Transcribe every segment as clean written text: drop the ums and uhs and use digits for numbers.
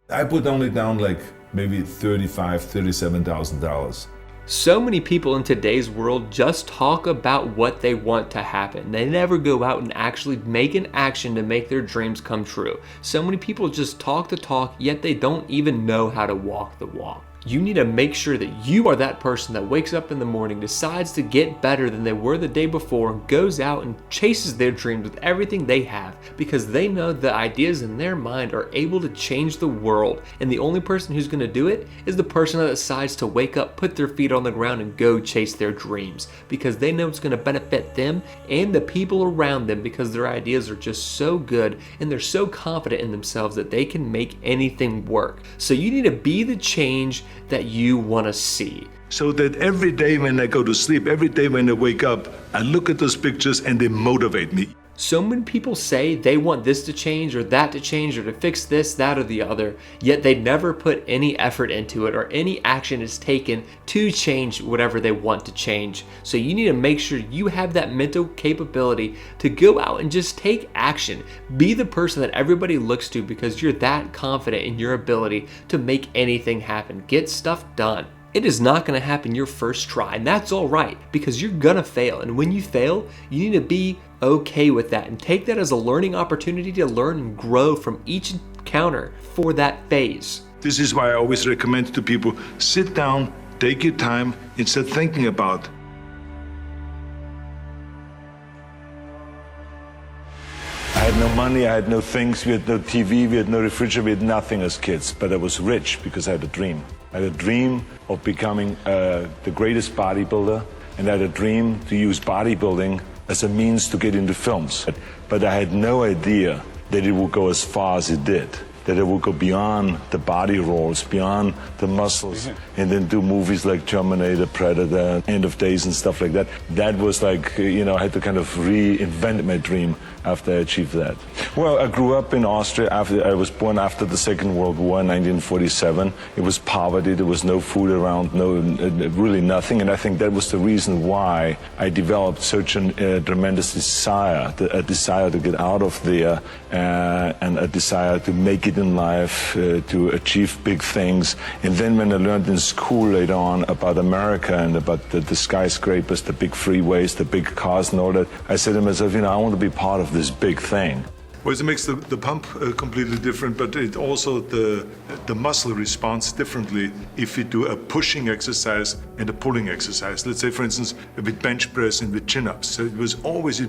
I put only down like maybe $37,000. So many people in today's world just talk about what they want to happen. They never go out and actually make an action to make their dreams come true. So many people just talk the talk, yet they don't even know how to walk the walk. You need to make sure that you are that person that wakes up in the morning, decides to get better than they were the day before, and goes out and chases their dreams with everything they have, because they know the ideas in their mind are able to change the world. And the only person who's going to do it is the person that decides to wake up, put their feet on the ground, and go chase their dreams, because they know it's going to benefit them and the people around them, because their ideas are just so good and they're so confident in themselves that they can make anything work. So you need to be the change that you want to see. So that every day when I go to sleep, every day when I wake up, I look at those pictures and they motivate me. So many people say they want this to change or that to change or to fix this, that, or the other, yet they never put any effort into it or any action is taken to change whatever they want to change. So you need to make sure you have that mental capability to go out and just take action. Be the person that everybody looks to, because you're that confident in your ability to make anything happen. Get stuff done. It is not going to happen your first try, and that's all right, because you're going to fail. And when you fail, you need to be okay with that and take that as a learning opportunity to learn and grow from each encounter for that phase. This is why I always recommend to people, sit down, take your time, and start thinking about. I had no money, I had no things, we had no TV, we had no refrigerator, we had nothing as kids. But I was rich because I had a dream. I had a dream of becoming the greatest bodybuilder, and I had a dream to use bodybuilding as a means to get into films. But I had no idea that it would go as far as it did, that it would go beyond the body rolls, beyond the muscles, and then do movies like Terminator, Predator, End of Days and stuff like that. That was like, I had to kind of reinvent my dream after I achieved that. Well, I grew up in Austria. I was born after the Second World War in 1947. It was poverty, there was no food around, really nothing. And I think that was the reason why I developed such a tremendous desire, a desire to get out of there, and a desire to make it in life, to achieve big things. And then when I learned in school later on about America and about the skyscrapers, the big freeways, the big cars and all that, I said to myself, I want to be part of this big thing. Well, it makes the pump completely different, but it also the muscle responds differently if you do a pushing exercise and a pulling exercise. Let's say, for instance, with bench press and with chin-ups. So it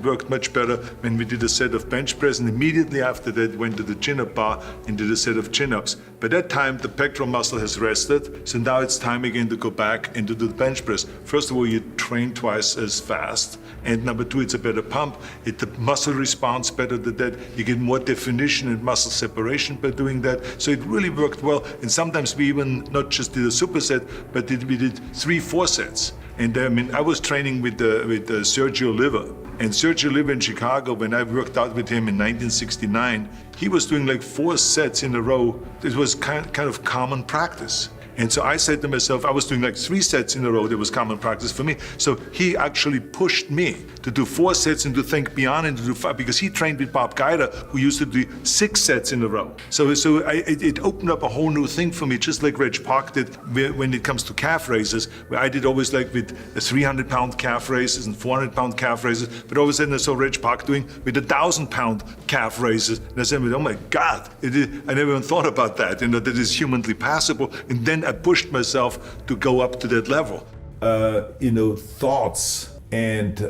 worked much better when we did a set of bench press, and immediately after that went to the chin-up bar and did a set of chin-ups. By that time, the pectoral muscle has rested, so now it's time again to go back and to do the bench press. First of all, you train twice as fast, and number two, it's a better pump. The muscle responds better to that. You get more definition and muscle separation by doing that. So it really worked well. And sometimes we even not just did a superset, but we did 3-4 sets. And I was training with Sergio Oliva. And Sergio Oliva in Chicago, when I worked out with him in 1969, he was doing like 4 sets in a row. It was kind of common practice. And so I said to myself, I was doing like 3 sets in a row. That was common practice for me. So he actually pushed me to do 4 sets and to think beyond and to do 5, because he trained with Bob Guider, who used to do 6 sets in a row. So it opened up a whole new thing for me, just like Reg Park did when it comes to calf raises, where I did always like with 300-pound calf raises and 400-pound calf raises. But all of a sudden I saw Reg Park doing with 1,000-pound calf raises. And I said, oh my God, I never even thought about that, that is humanly possible. And then I pushed myself to go up to that level. Thoughts and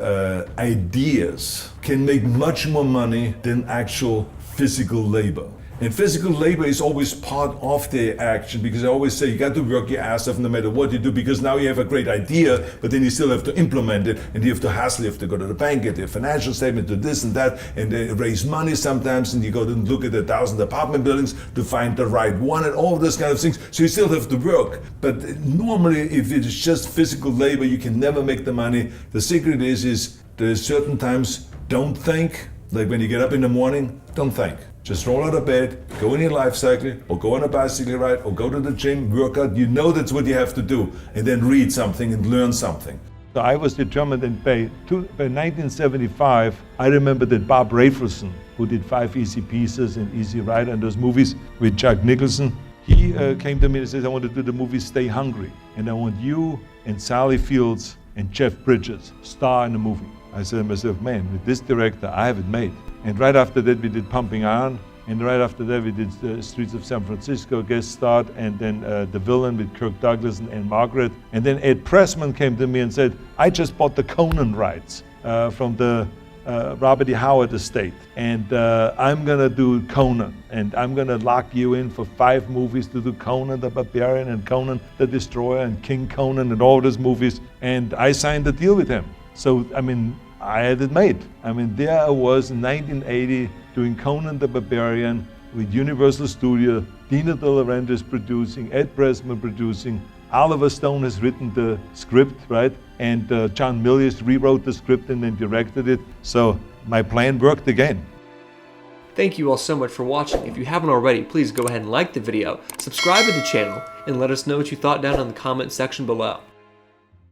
ideas can make much more money than actual physical labor. And physical labor is always part of the action, because I always say you got to work your ass off no matter what you do, because now you have a great idea, but then you still have to implement it, and you have to hustle, you have to go to the bank, get your financial statement, do this and that, and raise money sometimes, and you go and look at 1,000 apartment buildings to find the right one, and all of those kind of things. So you still have to work. But normally, if it is just physical labor, you can never make the money. The secret is there's certain times, don't think. Like when you get up in the morning, don't think. Just roll out of bed, go in your life cycle, or go on a bicycle ride, or go to the gym, work out. You know that's what you have to do. And then read something and learn something. So I was determined, and by 1975, I remember that Bob Rafelson, who did 5 Easy Pieces and Easy Rider and those movies with Jack Nicholson, he came to me and says, I want to do the movie Stay Hungry, and I want you and Sally Fields and Jeff Bridges star in the movie. I said to myself, man, with this director, I have it made. And right after that, we did Pumping Iron, and right after that, we did the Streets of San Francisco, guest starred, and then The Villain with Kirk Douglas and Margaret. And then Ed Pressman came to me and said, I just bought the Conan rights from the Robert E. Howard estate, and I'm gonna do Conan, and I'm gonna lock you in for 5 movies to do Conan the Barbarian and Conan the Destroyer and King Conan and all those movies, and I signed a deal with him. So, I mean, I had it made. I mean, there I was in 1980 doing Conan the Barbarian with Universal Studios, Dino De Laurentiis producing, Ed Pressman producing, Oliver Stone has written the script, right? And John Milius rewrote the script and then directed it. So my plan worked again. Thank you all so much for watching. If you haven't already, please go ahead and like the video, subscribe to the channel, and let us know what you thought down in the comment section below.